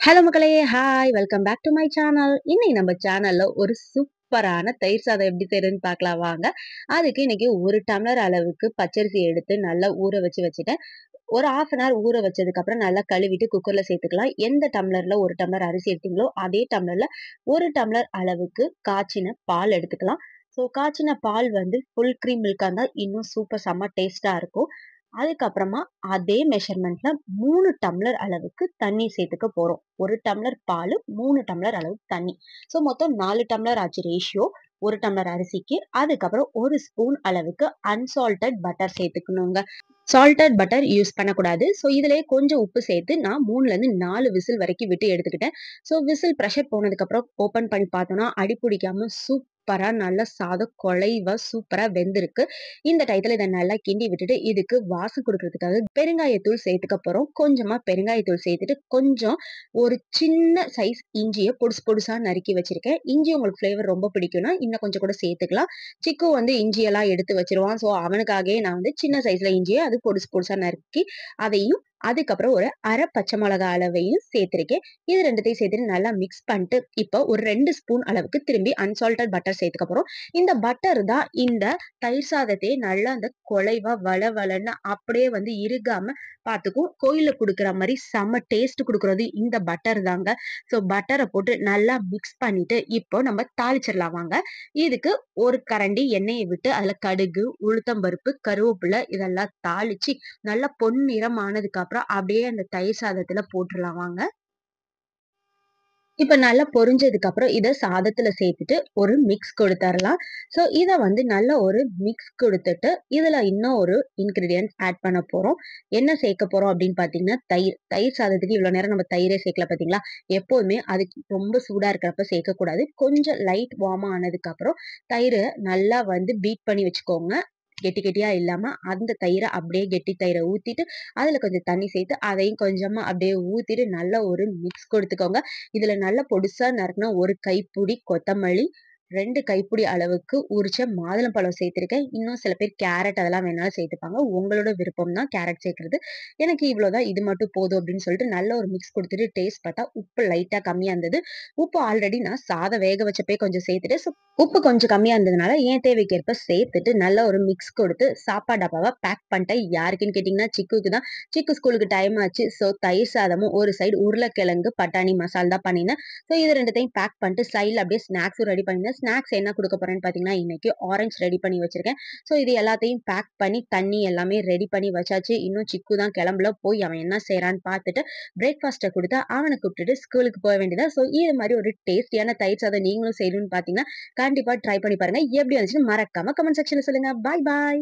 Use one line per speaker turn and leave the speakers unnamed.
Hello மக்களே! Hi! Welcome back to my channel. இன்னைக்கு நம்ம சேனல்ல ஒரு சூப்பரான தயிர் சாதம் எப்படி செய்றதுன்னு பார்க்கலாம் வாங்க. அதுக்கு இன்னைக்கு 1 டம்ளர் அளவுக்கு பச்சரிசி எடுத்து நல்லா ஊற வச்சுட்டேன். ஒரு 1/2 அன் ஹவர் ஊற வச்சதுக்கப்புறம் நல்லா கழுவிட்டு குக்கர்ல சேர்த்துக்கலாம். எந்த டம்ளர்ல 1 டம்ளர் அரிசி எடுத்தீங்களோ, அதே டம்ளர்ல 1 டம்ளர் அளவுக்கு காய்ச்சின பால் எடுத்துக்கலாம். ஸோ காய்ச்சின பால் வந்து ஃபுல் கிரீம் மில்க்கா இருந்தா இன்னும் சூப்பர் செம்ம டேஸ்ட்டா இருக்கும். அதுக்கப்புறமா அதே மெஷர்மென்ட்ல 3 டம்ளர் அளவுக்கு தண்ணி சேர்த்துக்க போறோம். 1 டம்ளர் பாலு, 3 டம்ளர் அளவு தண்ணி. ஸோ மொத்தம் 4 டம்ளர் ஆச்சு ரேஷியோ. 1 டம்ளர் அரிசிக்கு. அதுக்கப்புறம் 1 ஸ்பூன் அளவுக்கு அன்சால்டட் பட்டர் சேர்த்துக்கணுங்க. சால்டட் பட்டர் யூஸ் பண்ணக்கூடாது. ஸோ இதிலேயே கொஞ்சம் உப்பு சேர்த்து நான் 3லருந்து 4 விசில் வரைக்கும் விட்டு எடுத்துக்கிட்டேன். ஸோ விசில் பிரஷர் போனதுக்கப்புறம் ஓப்பன் பண்ணி பார்த்தோம்னா, அடி பிடிக்காம சூப்பரா நல்ல சாதம் குழைவா சூப்பரா வெந்திருக்கு. இந்த டயத்துல இத நல்லா கிண்டி விட்டுட்டு, இதுக்கு வாசம் குடுக்குறதுக்காக பெருங்காயத்தூள் சேர்த்துக்க போறோம். கொஞ்சமா பெருங்காயத்தூள் சேர்த்துட்டு, கொஞ்சம் ஒரு சின்ன சைஸ் இஞ்சிய பொடுசு பொடுசா நறுக்கி வச்சிருக்கேன். இஞ்சி உங்களுக்கு ஃப்ளேவர் ரொம்ப பிடிக்கும்னா, இன்னும் கொஞ்சம் கூட சேர்த்துக்கலாம். சிக்கு வந்து இஞ்சியெல்லாம் எடுத்து வச்சுருவான். ஸோ அவனுக்காகவே நான் வந்து சின்ன சைஸ்ல இஞ்சிய அது பொடுசு பொடுசா நறுக்கி, அதையும் அதுக்கப்புறம் ஒரு 1/2 பச்சை மிளகா அளவையும் சேர்த்திருக்கேன். இது 2த்தையும் சேர்த்துட்டு நல்லா மிக்ஸ் பண்ணிட்டு, இப்போ ஒரு 2 ஸ்பூன் அளவுக்கு திரும்பி அன்சால்டட் பட்டர் சேர்த்துக்க போறோம். இந்த பட்டர் தான் இந்த தயிர் சாதத்தையே நல்லா அந்த குழைவா வளவளன்னு அப்படியே வந்து இறுகாம பார்த்துக்கும். கோயில்ல குடுக்குற மாரி செம்ம டேஸ்ட் குடுக்குறது இந்த பட்டர் தாங்க. ஸோ பட்டர போட்டு நல்லா மிக்ஸ் பண்ணிட்டு, இப்போ நம்ம தாளிச்சிடலாம் வாங்க. இதுக்கு ஒரு கரண்டி எண்ணெய விட்டு அதுல கடுகு, உளுத்தம் பருப்பு, கருவேப்பிலை இதெல்லாம் தாளிச்சு நல்லா பொன்னிறம் ஆனதுக்கு அப்புறம் அப்படியே அந்த தயிர் சாதத்துல போட்டுறலாம் வாங்க. இப்ப நல்லா பொரிஞ்சதுக்கு அப்புறம் இத சாதத்துல சேர்த்துட்டு ஒரு மிக்ஸ் குடுத்தரலாம். ஸோ இத வந்து நல்ல ஒரு மிக்ஸ் குடுத்துட்டு, இதுல இன்னும் ஒரு இன்கிரீடியன்ட் ஆட் பண்ண போறோம். என்ன சேர்க்க போறோம் அப்படின்னு பார்த்தீங்கன்னா, தயிர். தயிர் சாதத்துக்கு இவ்வளோ நேரம் நம்ம தயிரே சேர்க்கல பார்த்தீங்களா? எப்போதுமே அது ரொம்ப சூடா இருக்கிறப்ப சேர்க்கக்கூடாது. கொஞ்சம் லைட் வார்மா ஆனதுக்கு அப்புறம் தயிர நல்லா வந்து பீட் பண்ணி வச்சுக்கோங்க. கெட்டி கெட்டியா இல்லாம அந்த தயிர அப்படியே கெட்டி தயிர ஊத்திட்டு, அதுல கொஞ்சம் தண்ணி சேர்த்து அதையும் கொஞ்சமா அப்படியே ஊத்திட்டு நல்ல ஒரு மிக்ஸ் கொடுத்துக்கோங்க. இதுல நல்ல பொடுசா நறுக்குன 1 கைப்புடி கொத்தமல்லி, 2 கைப்புடி அளவுக்கு உரிச்ச மாதுளம்பழம் சேர்த்திருக்கேன். இன்னும் சில பேர் கேரட் அதெல்லாம் வேணாலும் சேர்த்துப்பாங்க. உங்களோட விருப்பம் தான் கேரட் சேர்க்கிறது. எனக்கு இவ்வளோதான் இது மட்டும் போதும் அப்படின்னு சொல்லிட்டு நல்ல ஒரு மிக்ஸ் குடுத்துட்டு டேஸ்ட் பார்த்தா உப்பு லைட்டா கம்மியா இருந்தது. உப்பு ஆல்ரெடி நான் சாதம் வேக வச்சப்பயே கொஞ்சம் சேர்த்துட்டேன். ஸோ உப்பு கொஞ்சம் கம்மியா இருந்ததுனால என் தேவைக்கேற்ப சேர்த்துட்டு நல்ல ஒரு மிக்ஸ் கொடுத்து சாப்பாடு டப்பாவா பேக் பண்ணிட்டேன். யாருக்குன்னு கேட்டீங்கன்னா சிக்குக்கு தான். சிக்கு ஸ்கூலுக்கு டைம் ஆச்சு. ஸோ தயிர் சாதமும், ஒரு சைடு உருளைக்கிழங்கு, பட்டாணி மசால் தான் பண்ணினேன். ஸோ இது 2த்தையும் பேக் பண்ணிட்டு சைட்ல அப்படியே ஸ்நாக்ஸும் ரெடி பண்ணியிருந்தேன். ஸ்நாக்ஸ் என்ன குடுக்க போறேன்னு பார்த்தீங்கன்னா, இன்னைக்கு ஆரஞ்ச் ரெடி பண்ணி வச்சிருக்கேன். ஸோ இது எல்லாத்தையும் பேக் பண்ணி, தண்ணி எல்லாமே ரெடி பண்ணி வச்சாச்சு. இன்னும் சிக்கு தான் கிளம்பல. போய் அவன் என்ன செய்றான்னு பார்த்துட்டு, பிரேக்ஃபாஸ்ட்ட குடுத்து அவன கூப்பிட்டுட்டு ஸ்கூலுக்கு போ வேண்டியது. ஸோ இது மாரி ஒரு டேஸ்டியான தயிர் சாதம் நீங்களும் செய்யணும்னு பார்த்தீங்கன்னா, கண்டிப்பா ட்ரை பண்ணி பாருங்க. எப்படி வந்துச்சுன்னு மறக்காம கமெண்ட் செக்ஷன்ல சொல்லுங்க. பாய் பாய்.